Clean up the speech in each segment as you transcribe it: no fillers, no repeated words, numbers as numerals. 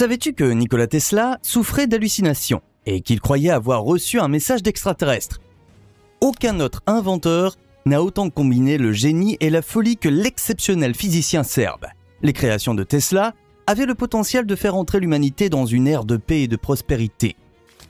Savais-tu que Nikola Tesla souffrait d'hallucinations et qu'il croyait avoir reçu un message d'extraterrestre? Aucun autre inventeur n'a autant combiné le génie et la folie que l'exceptionnel physicien serbe. Les créations de Tesla avaient le potentiel de faire entrer l'humanité dans une ère de paix et de prospérité.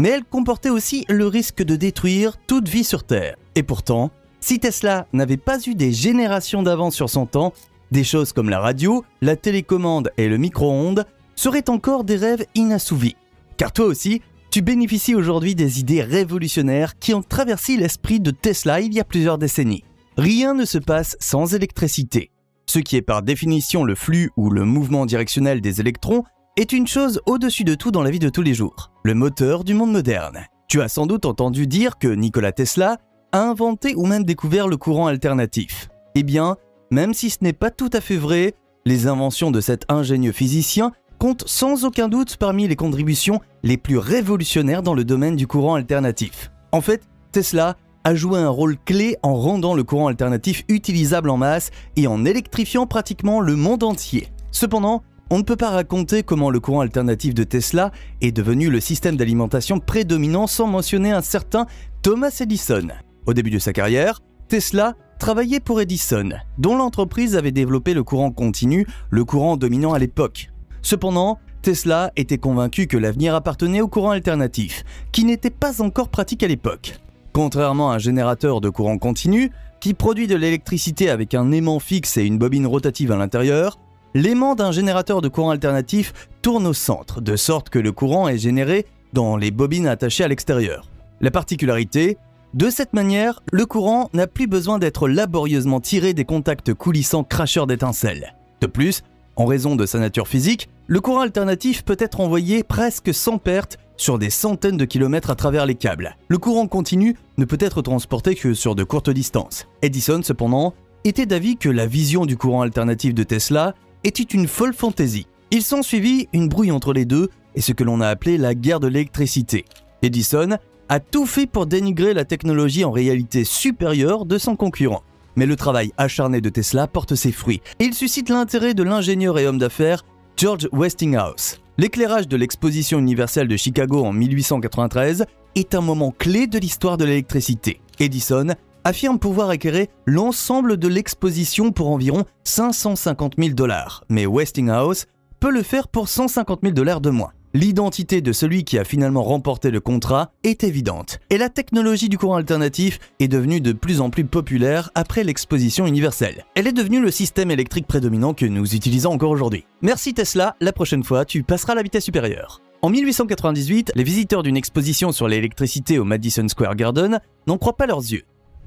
Mais elles comportaient aussi le risque de détruire toute vie sur Terre. Et pourtant, si Tesla n'avait pas eu des générations d'avance sur son temps, des choses comme la radio, la télécommande et le micro-ondes seraient encore des rêves inassouvis. Car toi aussi, tu bénéficies aujourd'hui des idées révolutionnaires qui ont traversé l'esprit de Tesla il y a plusieurs décennies. Rien ne se passe sans électricité. Ce qui est par définition le flux ou le mouvement directionnel des électrons est une chose au-dessus de tout dans la vie de tous les jours, le moteur du monde moderne. Tu as sans doute entendu dire que Nikola Tesla a inventé ou même découvert le courant alternatif. Eh bien, même si ce n'est pas tout à fait vrai, les inventions de cet ingénieux physicien comptent sans aucun doute parmi les contributions les plus révolutionnaires dans le domaine du courant alternatif. En fait, Tesla a joué un rôle clé en rendant le courant alternatif utilisable en masse et en électrifiant pratiquement le monde entier. Cependant, on ne peut pas raconter comment le courant alternatif de Tesla est devenu le système d'alimentation prédominant sans mentionner un certain Thomas Edison. Au début de sa carrière, Tesla travaillait pour Edison, dont l'entreprise avait développé le courant continu, le courant dominant à l'époque. Cependant, Tesla était convaincu que l'avenir appartenait au courant alternatif, qui n'était pas encore pratique à l'époque. Contrairement à un générateur de courant continu, qui produit de l'électricité avec un aimant fixe et une bobine rotative à l'intérieur, l'aimant d'un générateur de courant alternatif tourne au centre, de sorte que le courant est généré dans les bobines attachées à l'extérieur. La particularité, de cette manière, le courant n'a plus besoin d'être laborieusement tiré des contacts coulissants cracheurs d'étincelles. De plus, en raison de sa nature physique, le courant alternatif peut être envoyé presque sans perte sur des centaines de kilomètres à travers les câbles. Le courant continu ne peut être transporté que sur de courtes distances. Edison, cependant, était d'avis que la vision du courant alternatif de Tesla était une folle fantaisie. Il s'ensuivit une brouille entre les deux et ce que l'on a appelé la guerre de l'électricité. Edison a tout fait pour dénigrer la technologie en réalité supérieure de son concurrent. Mais le travail acharné de Tesla porte ses fruits et il suscite l'intérêt de l'ingénieur et homme d'affaires George Westinghouse. L'éclairage de l'exposition universelle de Chicago en 1893 est un moment clé de l'histoire de l'électricité. Edison affirme pouvoir éclairer l'ensemble de l'exposition pour environ 550 000 $, mais Westinghouse peut le faire pour 150 000 $ de moins. L'identité de celui qui a finalement remporté le contrat est évidente, et la technologie du courant alternatif est devenue de plus en plus populaire après l'exposition universelle. Elle est devenue le système électrique prédominant que nous utilisons encore aujourd'hui. Merci Tesla, la prochaine fois tu passeras à la vitesse supérieure. En 1898, les visiteurs d'une exposition sur l'électricité au Madison Square Garden n'en croient pas leurs yeux.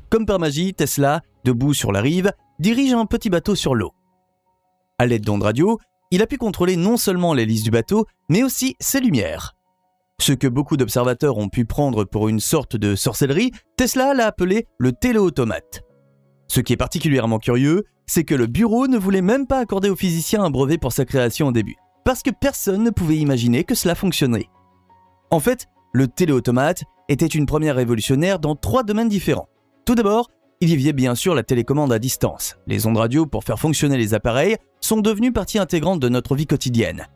Comme par magie, Tesla, debout sur la rive, dirige un petit bateau sur l'eau. À l'aide d'ondes radio, il a pu contrôler non seulement l'hélice du bateau, mais aussi ses lumières. Ce que beaucoup d'observateurs ont pu prendre pour une sorte de sorcellerie, Tesla l'a appelé le téléautomate. Ce qui est particulièrement curieux, c'est que le bureau ne voulait même pas accorder au physicien un brevet pour sa création au début, parce que personne ne pouvait imaginer que cela fonctionnerait. En fait, le téléautomate était une première révolutionnaire dans 3 domaines différents. Tout d'abord, il y avait bien sûr la télécommande à distance. Les ondes radio pour faire fonctionner les appareils sont devenues partie intégrante de notre vie quotidienne.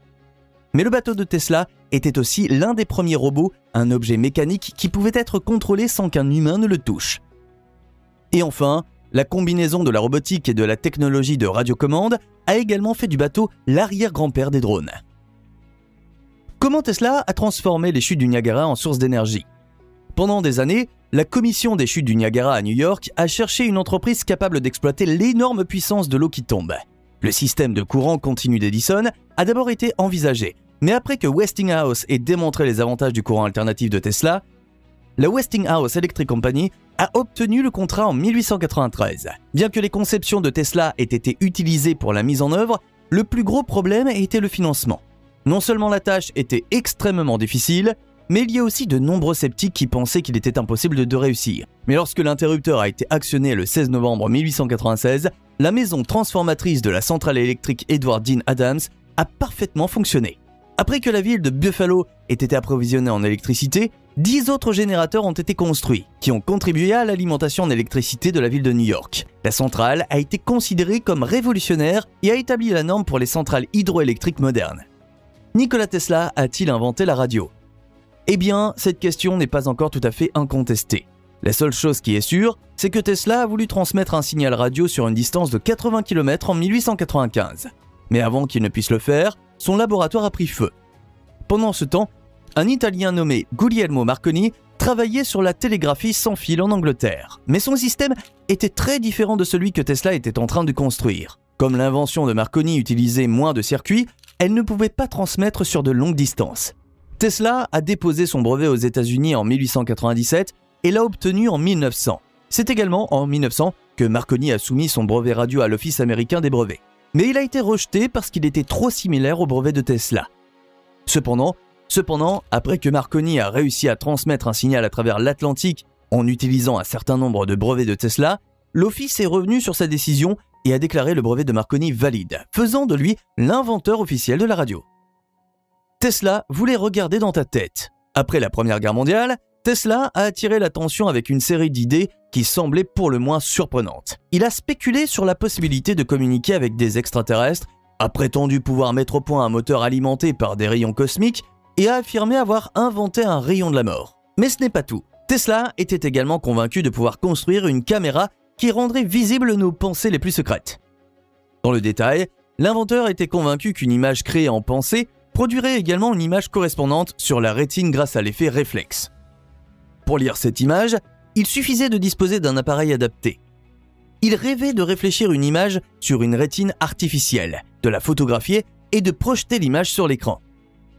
Mais le bateau de Tesla était aussi l'un des premiers robots, un objet mécanique qui pouvait être contrôlé sans qu'un humain ne le touche. Et enfin, la combinaison de la robotique et de la technologie de radiocommande a également fait du bateau l'arrière-grand-père des drones. Comment Tesla a transformé les chutes du Niagara en source d'énergie? Pendant des années, la commission des chutes du Niagara à New York a cherché une entreprise capable d'exploiter l'énorme puissance de l'eau qui tombe. Le système de courant continu d'Edison a d'abord été envisagé, mais après que Westinghouse ait démontré les avantages du courant alternatif de Tesla, la Westinghouse Electric Company a obtenu le contrat en 1893. Bien que les conceptions de Tesla aient été utilisées pour la mise en œuvre, le plus gros problème était le financement. Non seulement la tâche était extrêmement difficile, mais il y a aussi de nombreux sceptiques qui pensaient qu'il était impossible de réussir. Mais lorsque l'interrupteur a été actionné le 16 novembre 1896, la maison transformatrice de la centrale électrique Edward Dean Adams a parfaitement fonctionné. Après que la ville de Buffalo ait été approvisionnée en électricité, 10 autres générateurs ont été construits, qui ont contribué à l'alimentation en électricité de la ville de New York. La centrale a été considérée comme révolutionnaire et a établi la norme pour les centrales hydroélectriques modernes. Nikola Tesla a-t-il inventé la radio? Eh bien, cette question n'est pas encore tout à fait incontestée. La seule chose qui est sûre, c'est que Tesla a voulu transmettre un signal radio sur une distance de 80 km en 1895. Mais avant qu'il ne puisse le faire, son laboratoire a pris feu. Pendant ce temps, un Italien nommé Guglielmo Marconi travaillait sur la télégraphie sans fil en Angleterre. Mais son système était très différent de celui que Tesla était en train de construire. Comme l'invention de Marconi utilisait moins de circuits, elle ne pouvait pas transmettre sur de longues distances. Tesla a déposé son brevet aux États-Unis en 1897 et l'a obtenu en 1900. C'est également en 1900 que Marconi a soumis son brevet radio à l'Office américain des brevets. Mais il a été rejeté parce qu'il était trop similaire au brevet de Tesla. Cependant, après que Marconi a réussi à transmettre un signal à travers l'Atlantique en utilisant un certain nombre de brevets de Tesla, l'Office est revenu sur sa décision et a déclaré le brevet de Marconi valide, faisant de lui l'inventeur officiel de la radio. Tesla voulait regarder dans ta tête. Après la Première Guerre mondiale, Tesla a attiré l'attention avec une série d'idées qui semblaient pour le moins surprenantes. Il a spéculé sur la possibilité de communiquer avec des extraterrestres, a prétendu pouvoir mettre au point un moteur alimenté par des rayons cosmiques et a affirmé avoir inventé un rayon de la mort. Mais ce n'est pas tout. Tesla était également convaincu de pouvoir construire une caméra qui rendrait visibles nos pensées les plus secrètes. Dans le détail, l'inventeur était convaincu qu'une image créée en pensée produirait également une image correspondante sur la rétine grâce à l'effet réflexe. Pour lire cette image, il suffisait de disposer d'un appareil adapté. Il rêvait de réfléchir une image sur une rétine artificielle, de la photographier et de projeter l'image sur l'écran.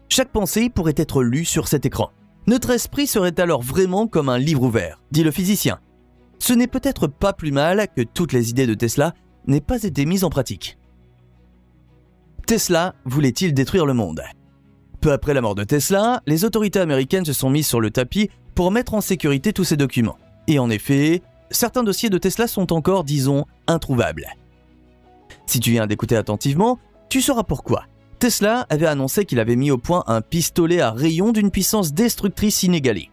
Chaque pensée pourrait être lue sur cet écran. Notre esprit serait alors vraiment comme un livre ouvert, dit le physicien. Ce n'est peut-être pas plus mal que toutes les idées de Tesla n'aient pas été mises en pratique. Tesla voulait-il détruire le monde? Peu après la mort de Tesla, les autorités américaines se sont mises sur le tapis pour mettre en sécurité tous ces documents. Et en effet, certains dossiers de Tesla sont encore, disons, introuvables. Si tu viens d'écouter attentivement, tu sauras pourquoi. Tesla avait annoncé qu'il avait mis au point un pistolet à rayons d'une puissance destructrice inégalée.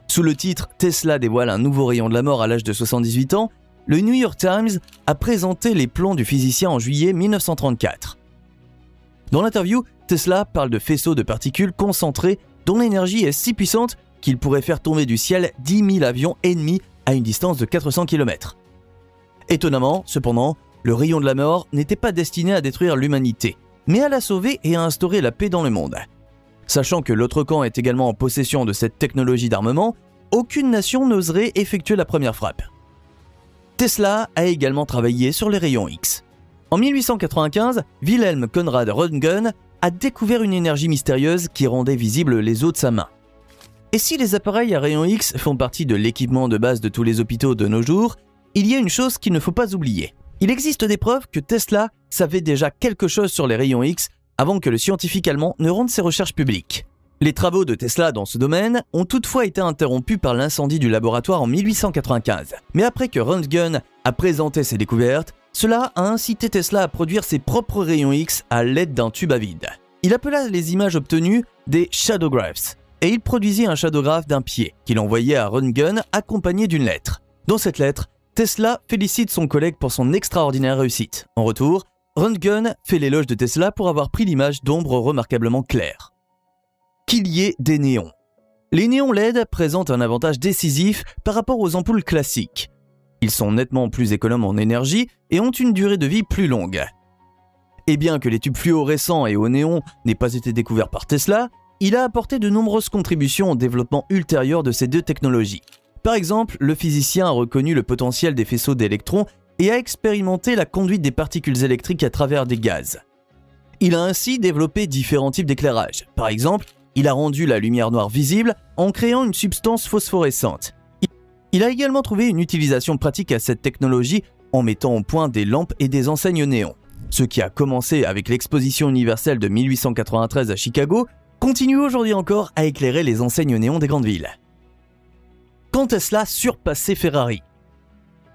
Sous le titre « Tesla dévoile un nouveau rayon de la mort à l'âge de 78 ans », le New York Times a présenté les plans du physicien en juillet 1934. Dans l'interview, Tesla parle de faisceaux de particules concentrées dont l'énergie est si puissante qu'il pourrait faire tomber du ciel 10 000 avions ennemis à une distance de 400 km. Étonnamment, cependant, le rayon de la mort n'était pas destiné à détruire l'humanité, mais à la sauver et à instaurer la paix dans le monde. Sachant que l'autre camp est également en possession de cette technologie d'armement, aucune nation n'oserait effectuer la première frappe. Tesla a également travaillé sur les rayons X. En 1895, Wilhelm Conrad Röntgen a découvert une énergie mystérieuse qui rendait visibles les os de sa main. Et si les appareils à rayons X font partie de l'équipement de base de tous les hôpitaux de nos jours, il y a une chose qu'il ne faut pas oublier. Il existe des preuves que Tesla savait déjà quelque chose sur les rayons X avant que le scientifique allemand ne rende ses recherches publiques. Les travaux de Tesla dans ce domaine ont toutefois été interrompus par l'incendie du laboratoire en 1895. Mais après que Röntgen a présenté ses découvertes, cela a incité Tesla à produire ses propres rayons X à l'aide d'un tube à vide. Il appela les images obtenues des shadowgraphs, et il produisit un shadowgraph d'un pied qu'il envoyait à Röntgen accompagné d'une lettre. Dans cette lettre, Tesla félicite son collègue pour son extraordinaire réussite. En retour, Röntgen fait l'éloge de Tesla pour avoir pris l'image d'ombres remarquablement claires. Qu'il y ait des néons. Les néons LED présentent un avantage décisif par rapport aux ampoules classiques. Ils sont nettement plus économes en énergie et ont une durée de vie plus longue. Et bien que les tubes fluorescents et au néon n'aient pas été découverts par Tesla, il a apporté de nombreuses contributions au développement ultérieur de ces deux technologies. Par exemple, le physicien a reconnu le potentiel des faisceaux d'électrons et a expérimenté la conduite des particules électriques à travers des gaz. Il a ainsi développé différents types d'éclairage. Par exemple, il a rendu la lumière noire visible en créant une substance phosphorescente. Il a également trouvé une utilisation pratique à cette technologie en mettant au point des lampes et des enseignes néons. Ce qui a commencé avec l'exposition universelle de 1893 à Chicago continue aujourd'hui encore à éclairer les enseignes néons des grandes villes. Quand Tesla surpassait Ferrari?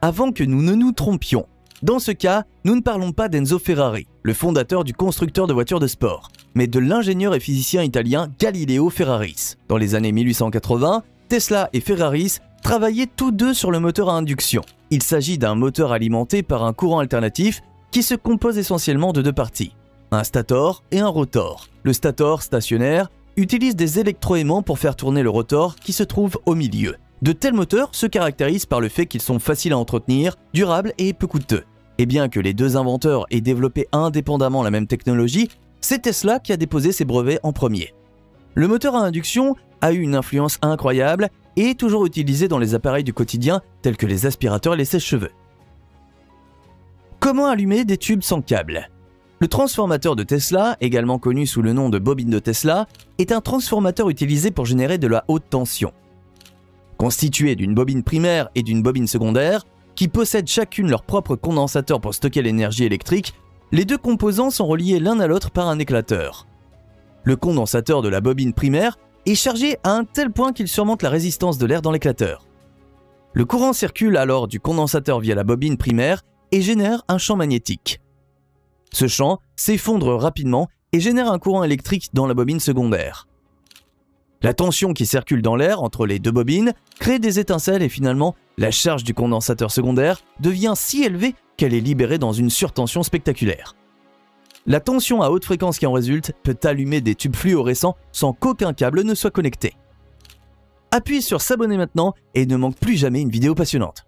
Avant que nous ne nous trompions, dans ce cas, nous ne parlons pas d'Enzo Ferrari, le fondateur du constructeur de voitures de sport, mais de l'ingénieur et physicien italien Galileo Ferraris. Dans les années 1880, Tesla et Ferraris travaillaient tous deux sur le moteur à induction. Il s'agit d'un moteur alimenté par un courant alternatif qui se compose essentiellement de deux parties. un stator et un rotor. Le stator, stationnaire, utilise des électroaimants pour faire tourner le rotor qui se trouve au milieu. De tels moteurs se caractérisent par le fait qu'ils sont faciles à entretenir, durables et peu coûteux. Et bien que les deux inventeurs aient développé indépendamment la même technologie, c'est Tesla qui a déposé ses brevets en premier. Le moteur à induction a eu une influence incroyable et est toujours utilisé dans les appareils du quotidien tels que les aspirateurs et les sèche-cheveux. Comment allumer des tubes sans câble? Le transformateur de Tesla, également connu sous le nom de bobine de Tesla, est un transformateur utilisé pour générer de la haute tension. Constitué d'une bobine primaire et d'une bobine secondaire, qui possèdent chacune leur propre condensateur pour stocker l'énergie électrique, les deux composants sont reliés l'un à l'autre par un éclateur. Le condensateur de la bobine primaire est chargé à un tel point qu'il surmonte la résistance de l'air dans l'éclateur. Le courant circule alors du condensateur via la bobine primaire et génère un champ magnétique. Ce champ s'effondre rapidement et génère un courant électrique dans la bobine secondaire. La tension qui circule dans l'air entre les deux bobines crée des étincelles et finalement, la charge du condensateur secondaire devient si élevée qu'elle est libérée dans une surtension spectaculaire. La tension à haute fréquence qui en résulte peut allumer des tubes fluorescents sans qu'aucun câble ne soit connecté. Appuie sur s'abonner maintenant et ne manque plus jamais une vidéo passionnante.